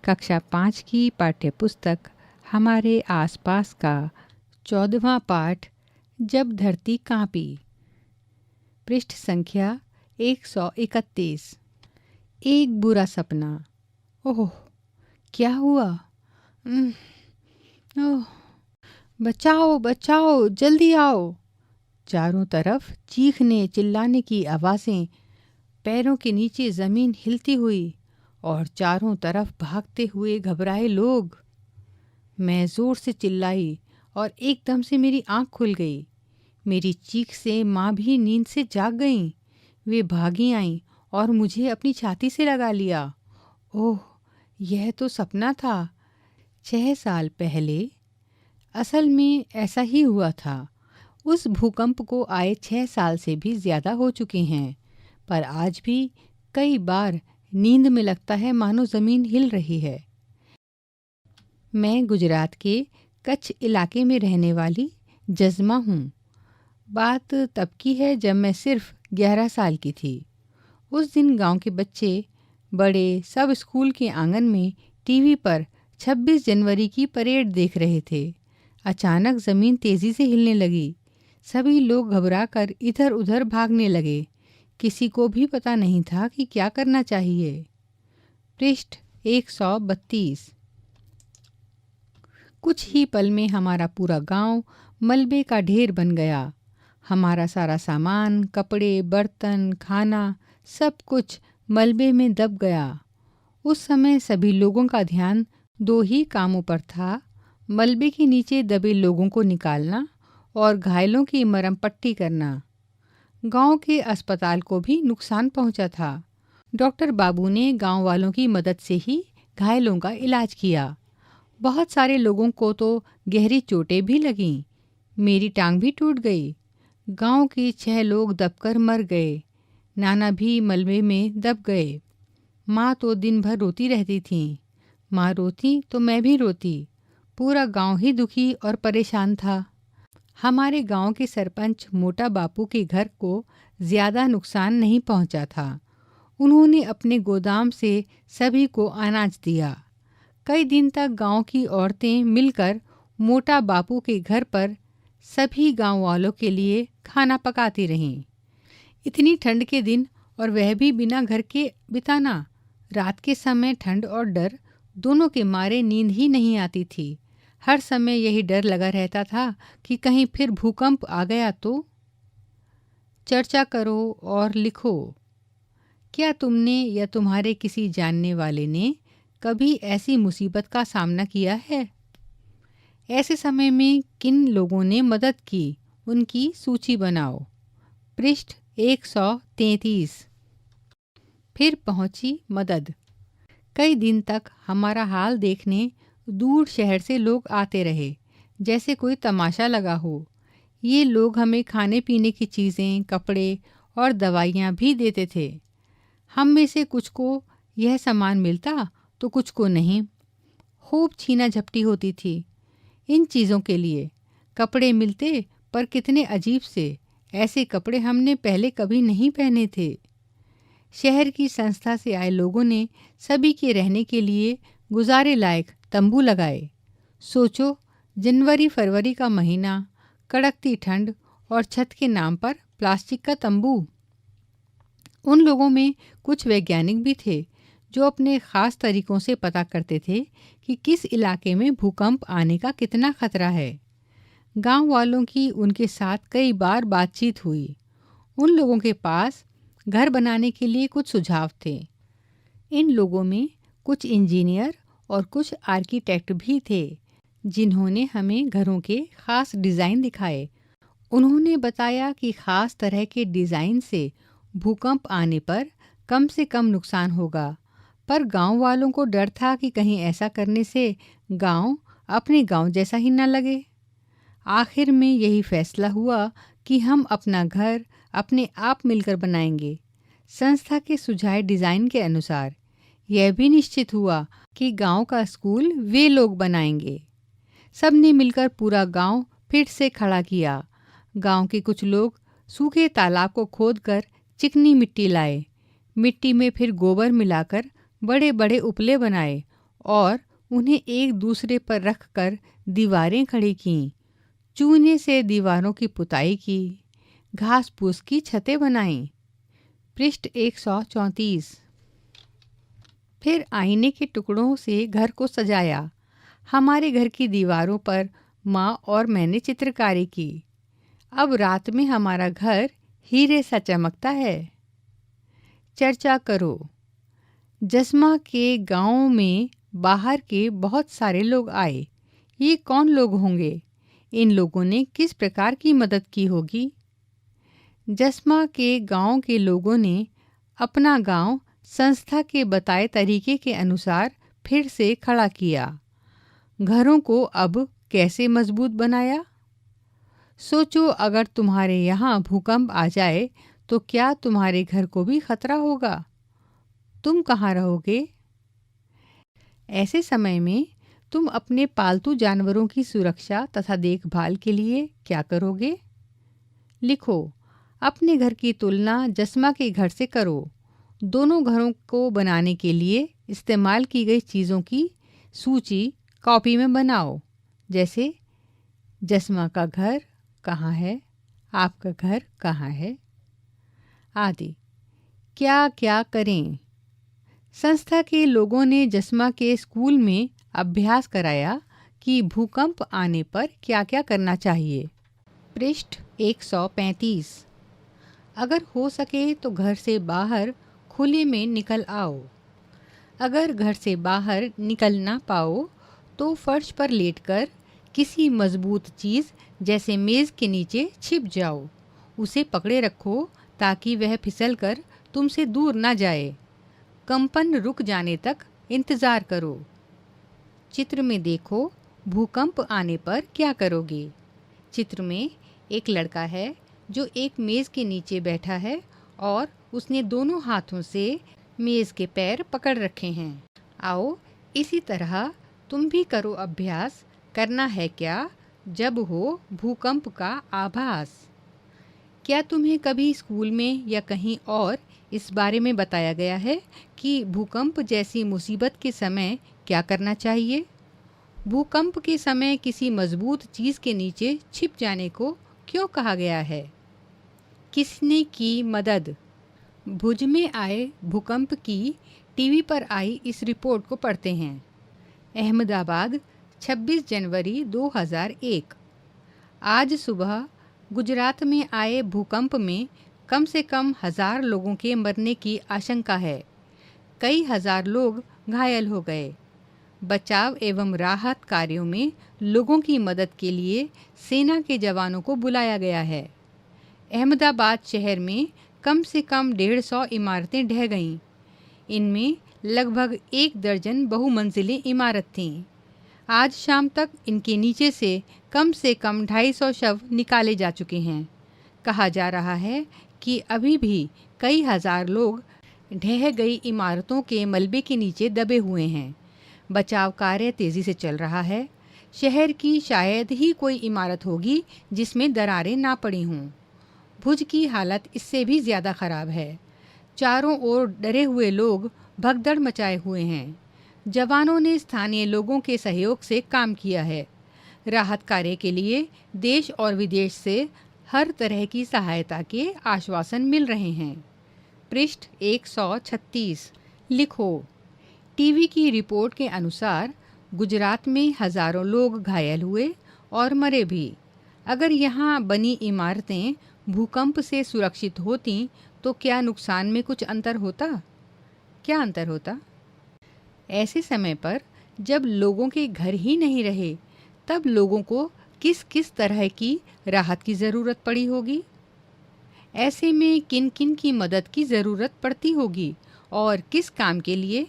कक्षा 5 की पाठ्यपुस्तक हमारे आसपास का 14वां पाठ जब धरती कांपी। पृष्ठ संख्या 131। एक बुरा सपना। ओह, क्या हुआ? ओह, बचाओ बचाओ, जल्दी आओ। चारों तरफ चीखने चिल्लाने की आवाज़ें, पैरों के नीचे ज़मीन हिलती हुई और चारों तरफ भागते हुए घबराए लोग। मैं ज़ोर से चिल्लाई और एकदम से मेरी आँख खुल गई। मेरी चीख से माँ भी नींद से जाग गईं। वे भागी आईं और मुझे अपनी छाती से लगा लिया। ओह, यह तो सपना था। 6 साल पहले असल में ऐसा ही हुआ था। उस भूकंप को आए 6 साल से भी ज़्यादा हो चुके हैं, पर आज भी कई बार नींद में लगता है मानो ज़मीन हिल रही है। मैं गुजरात के कच्छ इलाके में रहने वाली जज़्मा हूँ। बात तब की है जब मैं सिर्फ 11 साल की थी। उस दिन गांव के बच्चे बड़े सब स्कूल के आंगन में टीवी पर 26 जनवरी की परेड देख रहे थे। अचानक ज़मीन तेज़ी से हिलने लगी। सभी लोग घबराकर इधर उधर भागने लगे। किसी को भी पता नहीं था कि क्या करना चाहिए। पृष्ठ 132। कुछ ही पल में हमारा पूरा गांव मलबे का ढेर बन गया। हमारा सारा सामान, कपड़े, बर्तन, खाना, सब कुछ मलबे में दब गया। उस समय सभी लोगों का ध्यान 2 ही कामों पर था: मलबे के नीचे दबे लोगों को निकालना और घायलों की मरहम पट्टी करना। गांव के अस्पताल को भी नुकसान पहुंचा था। डॉक्टर बाबू ने गांव वालों की मदद से ही घायलों का इलाज किया। बहुत सारे लोगों को तो गहरी चोटें भी लगीं। मेरी टांग भी टूट गई। गांव के 6 लोग दबकर मर गए। नाना भी मलबे में दब गए। माँ तो दिन भर रोती रहती थीं। माँ रोती तो मैं भी रोती। पूरा गांव ही दुखी और परेशान था। हमारे गांव के सरपंच मोटा बापू के घर को ज़्यादा नुकसान नहीं पहुंचा था। उन्होंने अपने गोदाम से सभी को अनाज दिया। कई दिन तक गांव की औरतें मिलकर मोटा बापू के घर पर सभी गांव वालों के लिए खाना पकाती रहीं। इतनी ठंड के दिन, और वह भी बिना घर के बिताना। रात के समय ठंड और डर दोनों के मारे नींद ही नहीं आती थी। हर समय यही डर लगा रहता था कि कहीं फिर भूकंप आ गया तो। चर्चा करो और लिखो। क्या तुमने या तुम्हारे किसी जानने वाले ने कभी ऐसी मुसीबत का सामना किया है? ऐसे समय में किन लोगों ने मदद की, उनकी सूची बनाओ। पृष्ठ 133। फिर पहुंची मदद। कई दिन तक हमारा हाल देखने दूर शहर से लोग आते रहे, जैसे कोई तमाशा लगा हो। ये लोग हमें खाने पीने की चीज़ें, कपड़े और दवाइयाँ भी देते थे। हम में से कुछ को यह सामान मिलता तो कुछ को नहीं। खूब छीना झपटी होती थी इन चीज़ों के लिए। कपड़े मिलते, पर कितने अजीब से। ऐसे कपड़े हमने पहले कभी नहीं पहने थे। शहर की संस्था से आए लोगों ने सभी के रहने के लिए गुजारे लायक तंबू लगाए। सोचो, जनवरी फरवरी का महीना, कड़कती ठंड और छत के नाम पर प्लास्टिक का तंबू। उन लोगों में कुछ वैज्ञानिक भी थे जो अपने ख़ास तरीक़ों से पता करते थे कि किस इलाके में भूकंप आने का कितना खतरा है। गांव वालों की उनके साथ कई बार बातचीत हुई। उन लोगों के पास घर बनाने के लिए कुछ सुझाव थे। इन लोगों में कुछ इंजीनियर और कुछ आर्किटेक्ट भी थे, जिन्होंने हमें घरों के ख़ास डिज़ाइन दिखाए। उन्होंने बताया कि ख़ास तरह के डिज़ाइन से भूकंप आने पर कम से कम नुकसान होगा, पर गांव वालों को डर था कि कहीं ऐसा करने से गांव अपने गांव जैसा ही न लगे। आखिर में यही फैसला हुआ कि हम अपना घर अपने आप मिलकर बनाएंगे, संस्था के सुझाए डिज़ाइन के अनुसार। यह भी निश्चित हुआ कि गांव का स्कूल वे लोग बनाएंगे। सब ने मिलकर पूरा गांव फिर से खड़ा किया। गांव के कुछ लोग सूखे तालाब को खोदकर चिकनी मिट्टी लाए। मिट्टी में फिर गोबर मिलाकर बड़े बड़े उपले बनाए और उन्हें एक दूसरे पर रखकर दीवारें खड़ी कीं, चूने से दीवारों की पुताई की, घास फूस की छतें बनाईं। पृष्ठ 134। फिर आईने के टुकड़ों से घर को सजाया। हमारे घर की दीवारों पर माँ और मैंने चित्रकारी की। अब रात में हमारा घर हीरे सा चमकता है। चर्चा करो। जस्मा के गांव में बाहर के बहुत सारे लोग आए। ये कौन लोग होंगे? इन लोगों ने किस प्रकार की मदद की होगी? जस्मा के गांव के लोगों ने अपना गांव संस्था के बताए तरीके के अनुसार फिर से खड़ा किया। घरों को अब कैसे मजबूत बनाया? सोचो, अगर तुम्हारे यहाँ भूकंप आ जाए तो क्या तुम्हारे घर को भी खतरा होगा? तुम कहाँ रहोगे? ऐसे समय में तुम अपने पालतू जानवरों की सुरक्षा तथा देखभाल के लिए क्या करोगे? लिखो। अपने घर की तुलना जस्मा के घर से करो। दोनों घरों को बनाने के लिए इस्तेमाल की गई चीज़ों की सूची कॉपी में बनाओ, जैसे जस्मा का घर कहाँ है, आपका घर कहाँ है, आदि। क्या क्या करें? संस्था के लोगों ने जस्मा के स्कूल में अभ्यास कराया कि भूकंप आने पर क्या क्या करना चाहिए। पृष्ठ 135। अगर हो सके तो घर से बाहर खुले में निकल आओ। अगर घर से बाहर निकल ना पाओ तो फर्श पर लेटकर किसी मजबूत चीज़ जैसे मेज़ के नीचे छिप जाओ। उसे पकड़े रखो ताकि वह फिसलकर तुमसे दूर ना जाए। कंपन रुक जाने तक इंतज़ार करो। चित्र में देखो, भूकंप आने पर क्या करोगे। चित्र में एक लड़का है जो एक मेज़ के नीचे बैठा है और उसने दोनों हाथों से मेज़ के पैर पकड़ रखे हैं। आओ इसी तरह तुम भी करो अभ्यास। करना है क्या जब हो भूकंप का आभास। क्या तुम्हें कभी स्कूल में या कहीं और इस बारे में बताया गया है कि भूकंप जैसी मुसीबत के समय क्या करना चाहिए? भूकंप के समय किसी मजबूत चीज़ के नीचे छिप जाने को क्यों कहा गया है? किसने की मदद? भुज में आए भूकंप की टीवी पर आई इस रिपोर्ट को पढ़ते हैं। अहमदाबाद, 26 जनवरी 2001। आज सुबह गुजरात में आए भूकंप में कम से कम 1000 लोगों के मरने की आशंका है। कई हजार लोग घायल हो गए। बचाव एवं राहत कार्यों में लोगों की मदद के लिए सेना के जवानों को बुलाया गया है। अहमदाबाद शहर में कम से कम 150 इमारतें ढह गईं। इनमें लगभग 1 दर्जन बहुमंजिली इमारत थीं। आज शाम तक इनके नीचे से कम 250 शव निकाले जा चुके हैं। कहा जा रहा है कि अभी भी कई हजार लोग ढह गई इमारतों के मलबे के नीचे दबे हुए हैं। बचाव कार्य तेज़ी से चल रहा है। शहर की शायद ही कोई इमारत होगी जिसमें दरारें ना पड़ी हों। भुज की हालत इससे भी ज़्यादा ख़राब है। चारों ओर डरे हुए लोग भगदड़ मचाए हुए हैं। जवानों ने स्थानीय लोगों के सहयोग से काम किया है। राहत कार्य के लिए देश और विदेश से हर तरह की सहायता के आश्वासन मिल रहे हैं। पृष्ठ 136। लिखो। टीवी की रिपोर्ट के अनुसार गुजरात में हज़ारों लोग घायल हुए और मरे भी। अगर यहाँ बनी इमारतें भूकंप से सुरक्षित होती तो क्या नुकसान में कुछ अंतर होता? क्या अंतर होता? ऐसे समय पर जब लोगों के घर ही नहीं रहे, तब लोगों को किस किस तरह की राहत की ज़रूरत पड़ी होगी? ऐसे में किन किन की मदद की ज़रूरत पड़ती होगी और किस काम के लिए?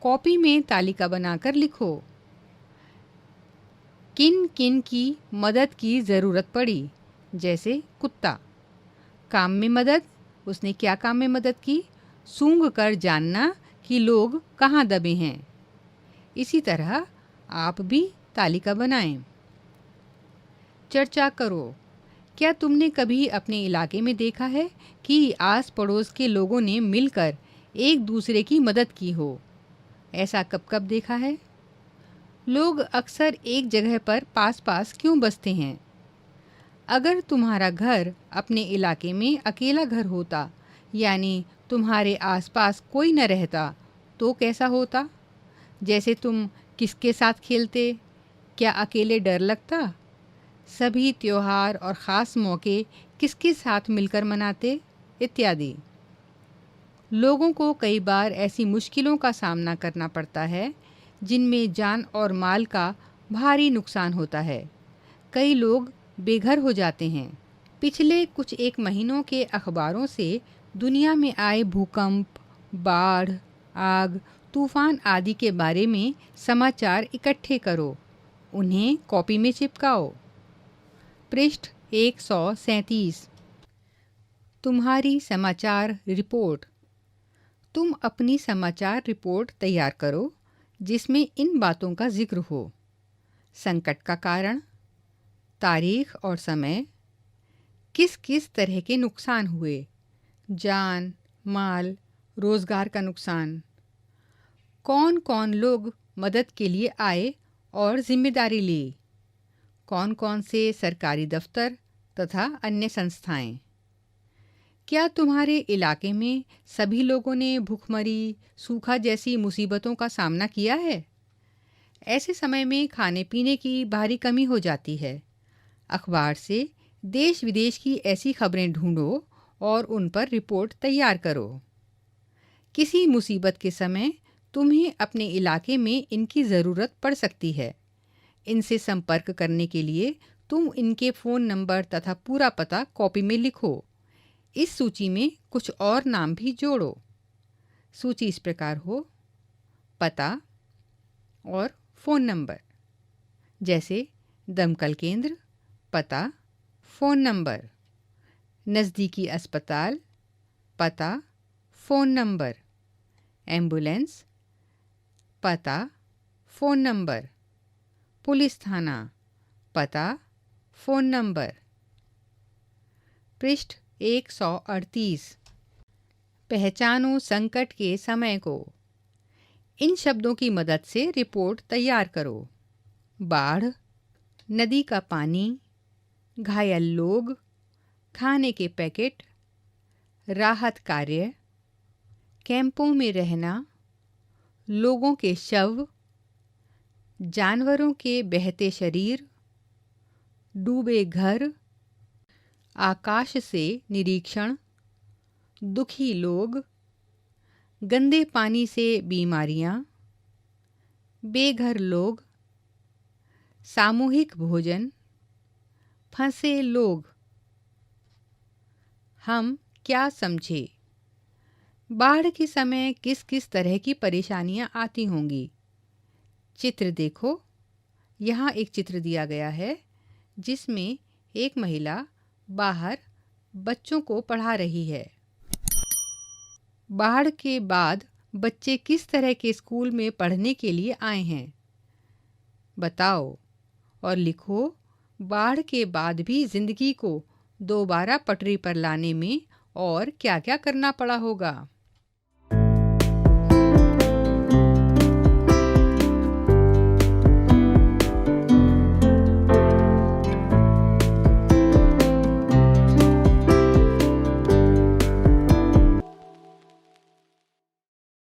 कॉपी में तालिका बनाकर लिखो। किन किन की मदद की ज़रूरत पड़ी? जैसे कुत्ता। काम में मदद, उसने क्या काम में मदद की? सूंघ कर जानना कि लोग कहाँ दबे हैं। इसी तरह आप भी तालिका बनाएं। चर्चा करो। क्या तुमने कभी अपने इलाके में देखा है कि आस पड़ोस के लोगों ने मिलकर एक दूसरे की मदद की हो? ऐसा कब कब देखा है? लोग अक्सर एक जगह पर पास पास क्यों बसते हैं? अगर तुम्हारा घर अपने इलाके में अकेला घर होता, यानी तुम्हारे आसपास कोई न रहता, तो कैसा होता? जैसे तुम किसके साथ खेलते? क्या अकेले डर लगता? सभी त्योहार और ख़ास मौके किसके साथ मिलकर मनाते? इत्यादि। लोगों को कई बार ऐसी मुश्किलों का सामना करना पड़ता है जिनमें जान और माल का भारी नुकसान होता है। कई लोग बेघर हो जाते हैं। पिछले कुछ एक महीनों के अखबारों से दुनिया में आए भूकंप, बाढ़, आग, तूफान आदि के बारे में समाचार इकट्ठे करो, उन्हें कॉपी में चिपकाओ। पृष्ठ 137। तुम्हारी समाचार रिपोर्ट। तुम अपनी समाचार रिपोर्ट तैयार करो जिसमें इन बातों का जिक्र हो: संकट का कारण, तारीख और समय, किस किस तरह के नुकसान हुए, जान, माल, रोजगार का नुकसान, कौन कौन लोग मदद के लिए आए और जिम्मेदारी ली, कौन कौन से सरकारी दफ्तर तथा अन्य संस्थाएं। क्या तुम्हारे इलाके में सभी लोगों ने भूखमरी, सूखा जैसी मुसीबतों का सामना किया है? ऐसे समय में खाने पीने की भारी कमी हो जाती है। अखबार से देश विदेश की ऐसी खबरें ढूंढो और उन पर रिपोर्ट तैयार करो। किसी मुसीबत के समय तुम्हें अपने इलाके में इनकी ज़रूरत पड़ सकती है। इनसे संपर्क करने के लिए तुम इनके फ़ोन नंबर तथा पूरा पता कॉपी में लिखो। इस सूची में कुछ और नाम भी जोड़ो। सूची इस प्रकार हो: पता और फ़ोन नंबर, जैसे दमकल केंद्र, पता, फ़ोन नंबर, नज़दीकी अस्पताल, पता, फ़ोन नंबर, एम्बुलेंस, पता, फ़ोन नंबर, पुलिस थाना, पता, फ़ोन नंबर। पृष्ठ 138। पहचानो संकट के समय को। इन शब्दों की मदद से रिपोर्ट तैयार करो: बाढ़, नदी का पानी, घायल लोग, खाने के पैकेट, राहत कार्य, कैंपों में रहना, लोगों के शव, जानवरों के बहते शरीर, डूबे घर, आकाश से निरीक्षण, दुखी लोग, गंदे पानी से बीमारियां, बेघर लोग, सामूहिक भोजन, फंसे लोग। हम क्या समझे? बाढ़ के समय किस किस तरह की परेशानियां आती होंगी? चित्र देखो। यहाँ एक चित्र दिया गया है जिसमें एक महिला बाहर बच्चों को पढ़ा रही है। बाढ़ के बाद बच्चे किस तरह के स्कूल में पढ़ने के लिए आए हैं, बताओ और लिखो। बाढ़ के बाद भी जिंदगी को दोबारा पटरी पर लाने में और क्या क्या करना पड़ा होगा।